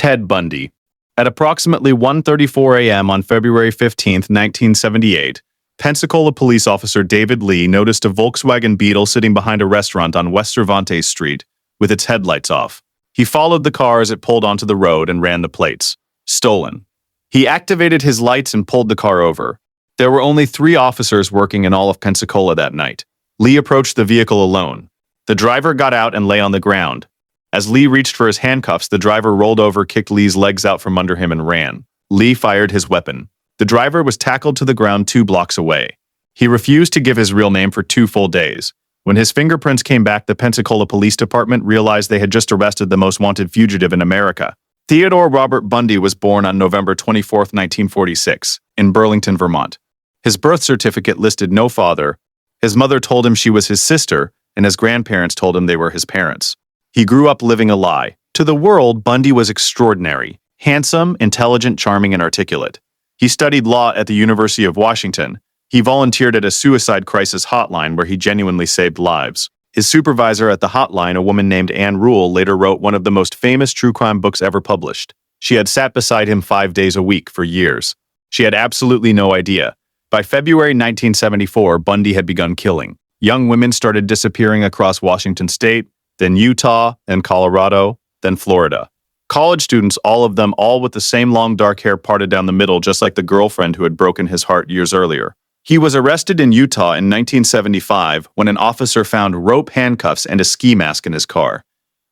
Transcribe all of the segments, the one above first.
Ted Bundy. At approximately 1:34 a.m. on February 15, 1978, Pensacola police officer David Lee noticed a Volkswagen Beetle sitting behind a restaurant on West Cervantes Street with its headlights off. He followed the car as it pulled onto the road and ran the plates. Stolen. He activated his lights and pulled the car over. There were only 3 officers working in all of Pensacola that night. Lee approached the vehicle alone. The driver got out and lay on the ground. As Lee reached for his handcuffs, the driver rolled over, kicked Lee's legs out from under him, and ran. Lee fired his weapon. The driver was tackled to the ground 2 blocks away. He refused to give his real name for 2 full days. When his fingerprints came back, the Pensacola Police Department realized they had just arrested the most wanted fugitive in America. Theodore Robert Bundy was born on November 24, 1946, in Burlington, Vermont. His birth certificate listed no father. His mother told him she was his sister, and his grandparents told him they were his parents. He grew up living a lie. To the world, Bundy was extraordinary, handsome, intelligent, charming, and articulate. He studied law at the University of Washington. He volunteered at a suicide crisis hotline where he genuinely saved lives. His supervisor at the hotline, a woman named Anne Rule, later wrote one of the most famous true crime books ever published. She had sat beside him 5 days a week for years. She had absolutely no idea. By February 1974, Bundy had begun killing. Young women started disappearing across Washington state, then Utah, and Colorado, then Florida. College students, all of them, all with the same long dark hair parted down the middle, just like the girlfriend who had broken his heart years earlier. He was arrested in Utah in 1975 when an officer found rope handcuffs and a ski mask in his car.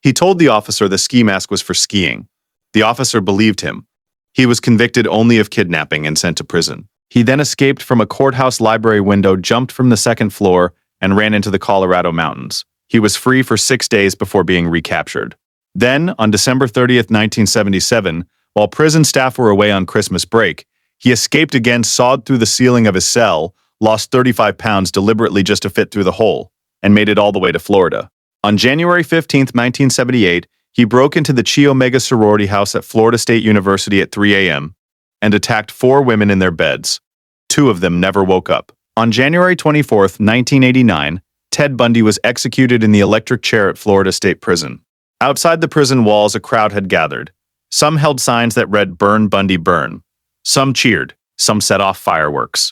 He told the officer the ski mask was for skiing. The officer believed him. He was convicted only of kidnapping and sent to prison. He then escaped from a courthouse library window, jumped from the 2nd floor, and ran into the Colorado mountains. He was free for 6 days before being recaptured. Then, on December 30th, 1977, while prison staff were away on Christmas break, he escaped again, sawed through the ceiling of his cell, lost 35 pounds deliberately just to fit through the hole, and made it all the way to Florida. On January 15, 1978, he broke into the Chi Omega sorority house at Florida State University at 3 a.m. and attacked 4 women in their beds. 2 of them never woke up. On January 24, 1989, Ted Bundy was executed in the electric chair at Florida State Prison. Outside the prison walls, a crowd had gathered. Some held signs that read, "Burn, Bundy, burn." Some cheered. Some set off fireworks.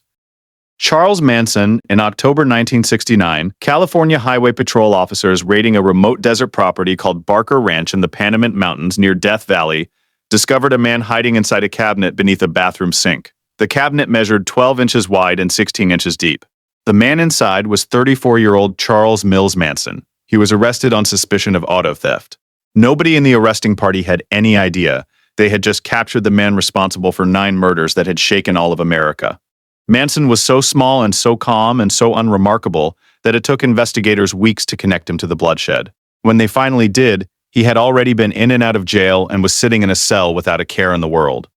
Charles Manson, in October 1969, California Highway Patrol officers raiding a remote desert property called Barker Ranch in the Panamint Mountains near Death Valley discovered a man hiding inside a cabinet beneath a bathroom sink. The cabinet measured 12 inches wide and 16 inches deep. The man inside was 34-year-old Charles Mills Manson. He was arrested on suspicion of auto theft. Nobody in the arresting party had any idea. They had just captured the man responsible for 9 murders that had shaken all of America. Manson was so small and so calm and so unremarkable that it took investigators weeks to connect him to the bloodshed. When they finally did, he had already been in and out of jail and was sitting in a cell without a care in the world.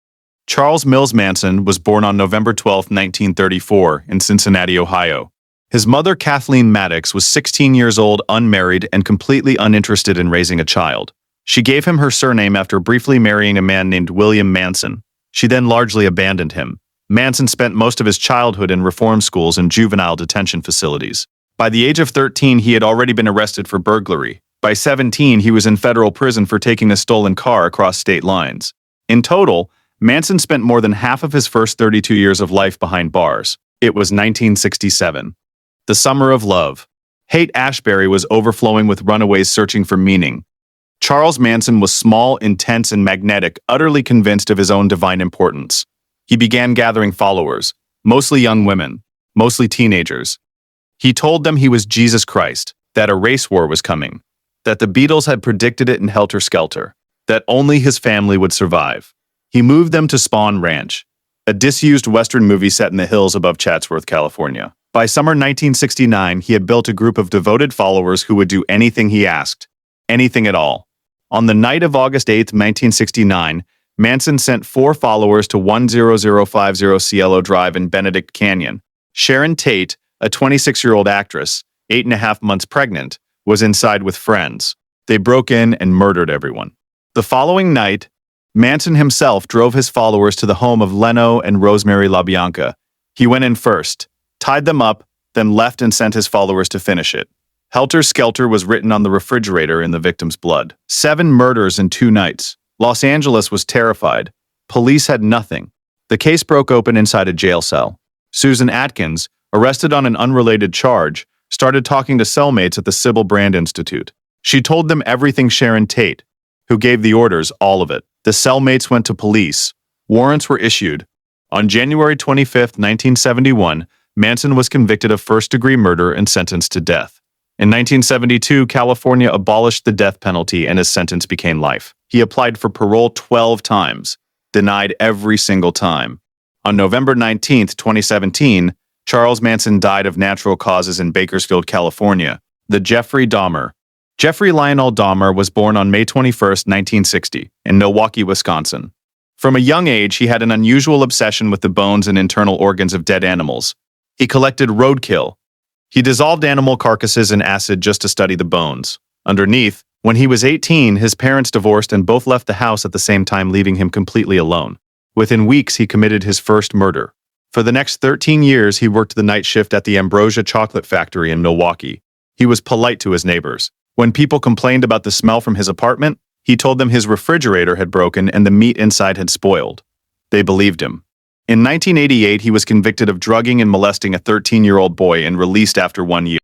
Charles Mills Manson was born on November 12, 1934, in Cincinnati, Ohio. His mother, Kathleen Maddox, was 16 years old, unmarried, and completely uninterested in raising a child. She gave him her surname after briefly marrying a man named William Manson. She then largely abandoned him. Manson spent most of his childhood in reform schools and juvenile detention facilities. By the age of 13, he had already been arrested for burglary. By 17, he was in federal prison for taking a stolen car across state lines. In total, Manson spent more than half of his first 32 years of life behind bars. It was 1967. The summer of love. Haight-Ashbury was overflowing with runaways searching for meaning. Charles Manson was small, intense, and magnetic, utterly convinced of his own divine importance. He began gathering followers, mostly young women, mostly teenagers. He told them he was Jesus Christ, that a race war was coming, that the Beatles had predicted it in Helter Skelter, that only his family would survive. He moved them to Spawn Ranch, a disused Western movie set in the hills above Chatsworth, California. By summer 1969, he had built a group of devoted followers who would do anything he asked, anything at all. On the night of August 8, 1969, Manson sent 4 followers to 10050 Cielo Drive in Benedict Canyon. Sharon Tate, a 26-year-old actress, 8.5 months pregnant, was inside with friends. They broke in and murdered everyone. The following night, Manson himself drove his followers to the home of Leno and Rosemary LaBianca. He went in first, tied them up, then left and sent his followers to finish it. Helter Skelter was written on the refrigerator in the victim's blood. 7 murders in 2 nights. Los Angeles was terrified. Police had nothing. The case broke open inside a jail cell. Susan Atkins, arrested on an unrelated charge, started talking to cellmates at the Sybil Brand Institute. She told them everything. Sharon Tate, who gave the orders, all of it. The cellmates went to police. Warrants were issued. On January 25, 1971, Manson was convicted of first-degree murder and sentenced to death. In 1972, California abolished the death penalty and his sentence became life. He applied for parole 12 times, denied every single time. On November 19, 2017, Charles Manson died of natural causes in Bakersfield, California. The Jeffrey Dahmer. Jeffrey Lionel Dahmer was born on May 21, 1960, in Milwaukee, Wisconsin. From a young age, he had an unusual obsession with the bones and internal organs of dead animals. He collected roadkill. He dissolved animal carcasses in acid just to study the bones. Underneath, when he was 18, his parents divorced and both left the house at the same time, leaving him completely alone. Within weeks, he committed his first murder. For the next 13 years, he worked the night shift at the Ambrosia Chocolate Factory in Milwaukee. He was polite to his neighbors. When people complained about the smell from his apartment, he told them his refrigerator had broken and the meat inside had spoiled. They believed him. In 1988, he was convicted of drugging and molesting a 13-year-old boy and released after 1 year.